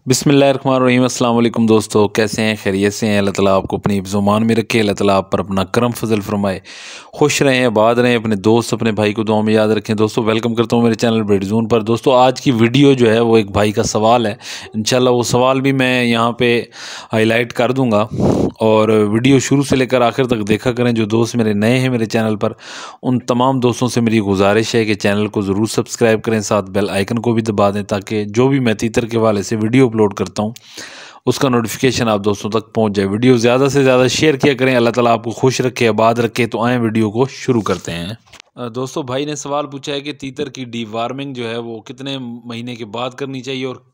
बिस्मिल्लाहिर्रहमानिर्रहीम। अस्सलाम वालेकुम दोस्तों, कैसे हैं? खैरियत से हैं? अल्लाह ताला आपको अपनी ज़ुबान में रखे, अल्लाह ताला आप पर अपना करम फजल फरमाए, खुश रहें, आबाद रहें, अपने दोस्त अपने भाई को दुआ में याद रखें। दोस्तों वेलकम करता हूँ मेरे चैनल ब्रेड जोन पर। दोस्तों आज की वीडियो जो है वो एक भाई का सवाल है, इंशाल्लाह वो सवाल भी मैं यहाँ पे हाईलाइट कर दूँगा और वीडियो शुरू से लेकर आखिर तक देखा करें। जो दोस्त मेरे नए हैं मेरे चैनल पर, उन तमाम दोस्तों से मेरी गुजारिश है कि चैनल को ज़रूर सब्सक्राइब करें, साथ बेल आइकन को भी दबा दें ताकि जो भी मैं तीतर के हवाले से वीडियो अपलोड करता हूँ उसका नोटिफिकेशन आप दोस्तों तक पहुँच जाए। वीडियो ज़्यादा से ज़्यादा शेयर किया करें। अल्लाह ताला आपको खुश रखे, आबाद रखे। तो आएँ वीडियो को शुरू करते हैं। दोस्तों भाई ने सवाल पूछा है कि तीतर की डीवार्मिंग जो है वो कितने महीने के बाद करनी चाहिए और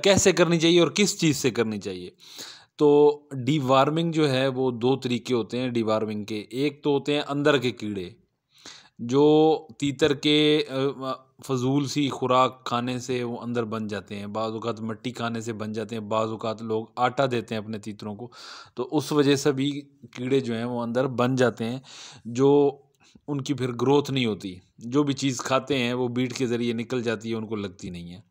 कैसे करनी चाहिए और किस चीज़ से करनी चाहिए। तो डीवार्मिंग जो है वो दो तरीके होते हैं डीवार्मिंग के। एक तो होते हैं अंदर के कीड़े जो तीतर के फजूल सी खुराक खाने से वो अंदर बन जाते हैं, बाज़ औक़ात मिट्टी खाने से बन जाते हैं, बाज़ औक़ात लोग आटा देते हैं अपने तीतरों को, तो उस वजह से भी कीड़े जो हैं वो अंदर बन जाते हैं, जो उनकी फिर ग्रोथ नहीं होती। जो भी चीज़ खाते हैं वो बीट के ज़रिए निकल जाती है, उनको लगती नहीं है।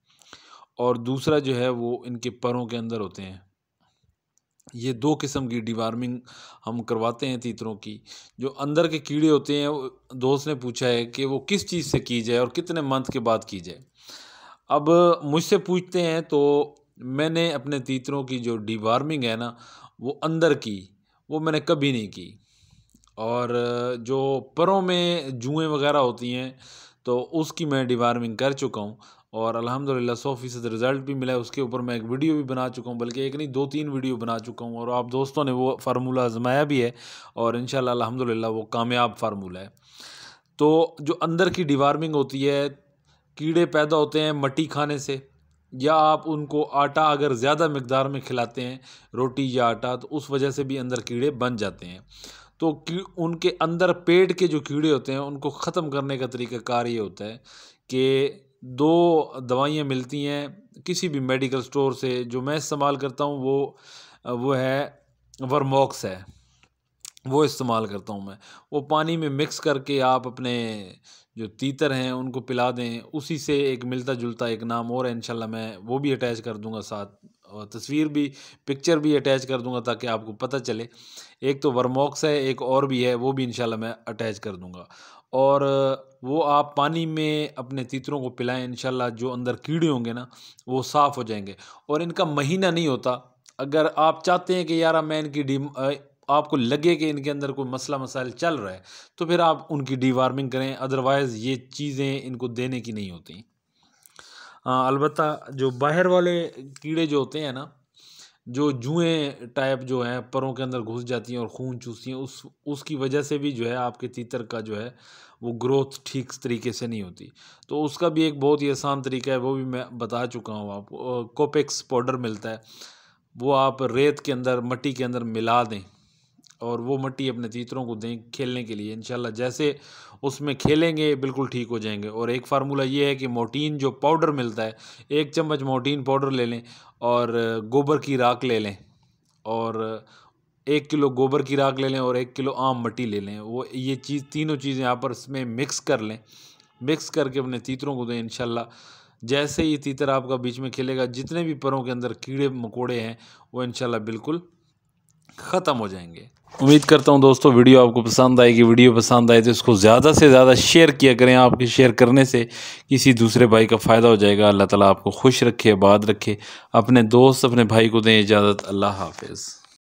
और दूसरा जो है वो इनके परों के अंदर होते हैं। ये दो किस्म की डीवार्मिंग हम करवाते हैं तीतरों की। जो अंदर के कीड़े होते हैं, दोस्त ने पूछा है कि वो किस चीज़ से की जाए और कितने मंथ के बाद की जाए। अब मुझसे पूछते हैं तो मैंने अपने तीतरों की जो डीवार्मिंग है ना, वो अंदर की, वो मैंने कभी नहीं की। और जो परों में जुएँ वगैरह होती हैं तो उसकी मैं डीवार्मिंग कर चुका हूँ और अल्हम्दुलिल्लाह 100% रिज़ल्ट भी मिला है। उसके ऊपर मैं एक वीडियो भी बना चुका हूँ, बल्कि एक नहीं 2-3 वीडियो बना चुका हूँ और आप दोस्तों ने वो फ़ार्मूला आज़माया भी है और इंशाल्लाह अल्हम्दुलिल्लाह वो कामयाब फ़ार्मूला है। तो जो अंदर की डीवार्मिंग होती है, कीड़े पैदा होते हैं मट्टी खाने से, या आप उनको आटा अगर ज़्यादा मिकदार में खिलाते हैं, रोटी या आटा, तो उस वजह से भी अंदर कीड़े बन जाते हैं। तो उनके अंदर पेट के जो कीड़े होते हैं उनको ख़त्म करने का तरीक़ाकार ये होता है कि 2 दवाइयाँ मिलती हैं किसी भी मेडिकल स्टोर से। जो मैं इस्तेमाल करता हूँ वो है वर्मोक्स है, वो इस्तेमाल करता हूँ मैं। वो पानी में मिक्स करके आप अपने जो तीतर हैं उनको पिला दें। उसी से एक मिलता-जुलता एक नाम और है, इंशाल्लाह मैं वो भी अटैच कर दूँगा साथ, और तस्वीर भी, पिक्चर भी अटैच कर दूँगा ताकि आपको पता चले। एक तो वर्मोक्स है, एक और भी है, वो भी इंशाल्लाह मैं अटैच कर दूँगा। और वो आप पानी में अपने तीतरों को पिलाएँ, इंशाल्लाह जो अंदर कीड़े होंगे ना वो साफ़ हो जाएँगे। और इनका महीना नहीं होता। अगर आप चाहते हैं कि यार मैं आपको लगे कि इनके अंदर कोई मसला मसाइल चल रहा है, तो फिर आप उनकी डीवार्मिंग करें, अदरवाइज़ ये चीज़ें इनको देने की नहीं होती। हाँ, अलबत्ता जो बाहर वाले कीड़े जो होते हैं ना, जो जुएँ टाइप जो हैं परों के अंदर घुस जाती हैं और खून चूसती हैं, उसकी वजह से भी जो है आपके तीतर का जो है वो ग्रोथ ठीक तरीके से नहीं होती। तो उसका भी एक बहुत ही आसान तरीका है, वो भी मैं बता चुका हूँ आपको। कोपेक्स पाउडर मिलता है, वो आप रेत के अंदर, मिट्टी के अंदर मिला दें और वो मिट्टी अपने तीतरों को दें खेलने के लिए। इंशाल्लाह जैसे उसमें खेलेंगे बिल्कुल ठीक हो जाएँगे। और एक फ़ार्मूला ये है कि मोर्टीन जो पाउडर मिलता है, 1 चम्मच मोर्टीन पाउडर ले लें और गोबर की राख ले लें, और 1 किलो गोबर की राख ले लें और 1 किलो आम मिट्टी ले लें। वो ये चीज़, तीनों चीज़ें आपस में मिक्स कर लें। मिक्स करके अपने तीतरों को दें। इंशाल्लाह जैसे ही तीतर आपका बीच में खेलेगा, जितने भी परों के अंदर कीड़े मकोड़े हैं वो इंशाल्लाह बिल्कुल ख़त्म हो जाएँगे। उम्मीद करता हूँ दोस्तों वीडियो आपको पसंद आएगी। वीडियो पसंद आए तो इसको ज़्यादा से ज़्यादा शेयर किया करें। आपके शेयर करने से किसी दूसरे भाई का फ़ायदा हो जाएगा। अल्लाह ताला आपको खुश रखे, आबाद रखे। अपने दोस्त अपने भाई को दें इजाज़त। अल्लाह हाफ़िज़।